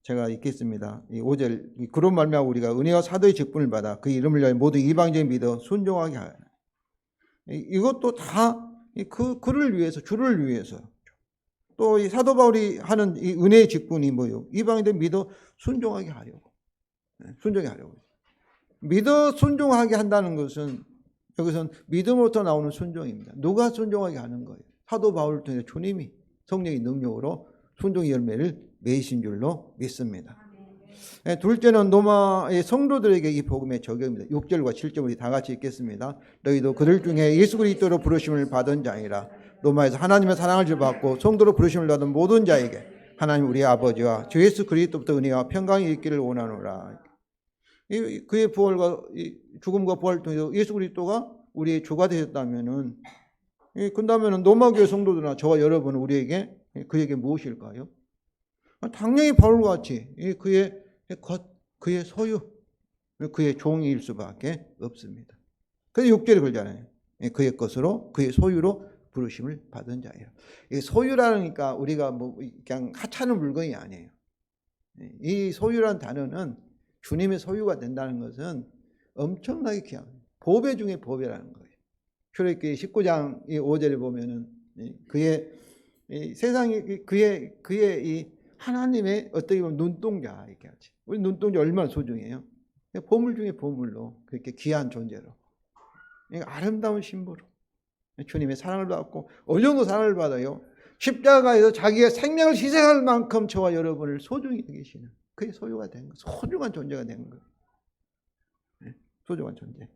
제가 읽겠습니다. 이 5절, 그런 말미암아 우리가 은혜와 사도의 직분을 받아 그 이름을 위하여 모두 이방적인 믿어 순종하게 하라. 이것도 다 그를 위해서, 주를 위해서. 또 이 사도 바울이 하는 이 은혜의 직분이 뭐요? 이방인들 믿어 순종하게 하려고. 순종하게 하려고. 믿어 순종하게 한다는 것은 여기서는 믿음으로부터 나오는 순종입니다. 누가 순종하게 하는 거예요? 사도 바울을 통해 주님이 성령의 능력으로 순종의 열매를 맺으신 줄로 믿습니다. 둘째는 로마의 성도들에게 이 복음의 적용입니다. 6절과 7절 우리 다 같이 읽겠습니다. 너희도 그들 중에 예수 그리스도로 부르심을 받은 자이라. 로마에서 하나님의 사랑을 받고 성도로 부르심을 받은 모든 자에게 하나님 우리 아버지와 주 예수 그리스도부터 은혜와 평강이 있기를 원하노라. 그의 부활과 죽음과 부활을 통해서 예수 그리스도가 우리의 주가 되셨다면은, 그렇다면은 로마 교회 성도들이나 저와 여러분은 우리에게 그에게 무엇일까요? 당연히 바울과 같이 그의 것, 그의 소유, 그의 종일 수밖에 없습니다. 그래서 6절에 그러잖아요. 그의 것으로, 그의 소유로 부르심을 받은 자예요. 소유라니까 우리가 뭐 그냥 하찮은 물건이 아니에요. 이 소유라는 단어는 주님의 소유가 된다는 것은 엄청나게 귀한 보배 중에 보배라는 거예요. 출애굽기 19장 5절에 보면은 그의 세상이 그의 이 하나님의 어떻게 보면 눈동자 이렇게 하지. 우리 눈동자 얼마나 소중해요. 보물 중에 보물로 그렇게 귀한 존재로 아름다운 신부로 주님의 사랑을 받고 어느 정도 사랑을 받아요. 십자가에서 자기의 생명을 희생할 만큼 저와 여러분을 소중히 여기시는 그의 소유가 된 거, 소중한 존재가 된 거예요. 소중한 존재.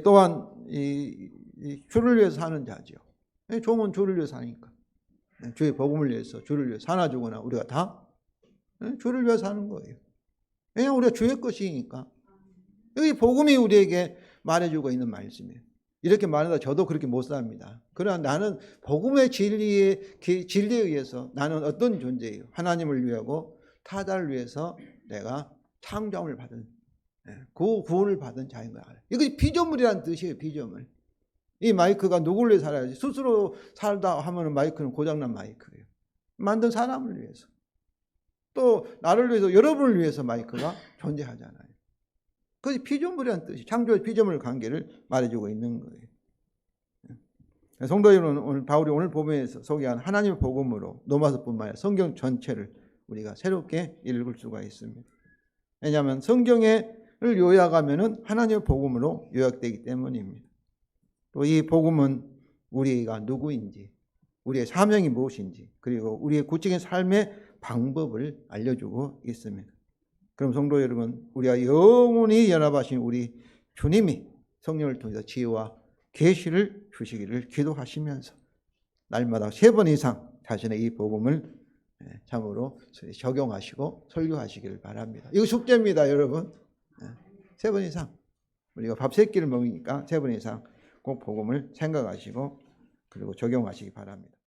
또한 이 주를 위해서 사는 자죠. 종은 주를 위해서 사니까. 주의 복음을 위해서 주를 위해서 사나 죽거나 우리가 다 주를 위해서 사는 거예요. 왜냐하면 우리가 주의 것이니까. 여기 복음이 우리에게 말해주고 있는 말씀이에요. 이렇게 말하다 저도 그렇게 못 삽니다. 그러나 나는 복음의 진리에 의해서 나는 어떤 존재예요? 하나님을 위하고 타자를 위해서 내가 창조함을 받은, 그 구원을 받은 자인 거야. 이것이 피조물이라는 뜻이에요. 피조물. 이 마이크가 누구를 위해 살아야지. 스스로 살다 하면 마이크는 고장난 마이크예요. 만든 사람을 위해서. 또 나를 위해서, 여러분을 위해서 마이크가 존재하잖아요. 그것이 피조물이라는 뜻이, 창조의 피조물 관계를 말해주고 있는 거예요. 성도 여러분, 바울이 오늘 본문에서 소개한 하나님의 복음으로 로마서뿐만 아니라 성경 전체를 우리가 새롭게 읽을 수가 있습니다. 왜냐하면 성경을 요약하면은 하나님의 복음으로 요약되기 때문입니다. 또 이 복음은 우리가 누구인지, 우리의 사명이 무엇인지, 그리고 우리의 구체적인 삶의 방법을 알려주고 있습니다. 그럼 성도 여러분, 우리가 영원히 연합하신 우리 주님이 성령을 통해서 지혜와 계시를 주시기를 기도하시면서 날마다 3번 이상 자신의 이 복음을 참으로 적용하시고 설교하시기를 바랍니다. 이거 숙제입니다, 여러분. 3번 이상. 우리가 밥 3끼를 먹으니까 3번 이상 꼭 복음을 생각하시고 그리고 적용하시기 바랍니다.